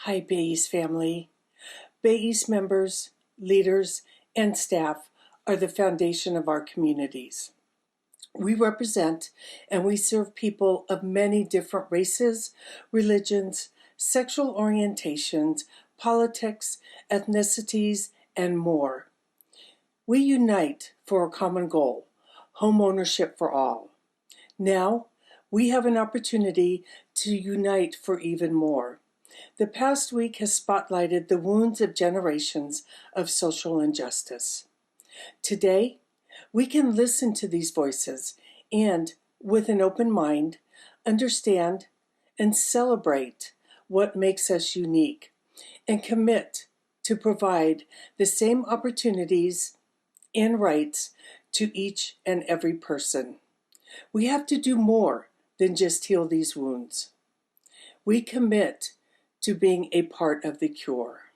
Hi, Bay East family. Bay East members, leaders, and staff are the foundation of our communities. We represent and we serve people of many different races, religions, sexual orientations, politics, ethnicities, and more. We unite for a common goal, home ownership for all. Now, we have an opportunity to unite for even more. The past week has spotlighted the wounds of generations of social injustice. Today, we can listen to these voices and, with an open mind, understand and celebrate what makes us unique and commit to provide the same opportunities and rights to each and every person. We have to do more than just heal these wounds. We commit to being a part of the cure.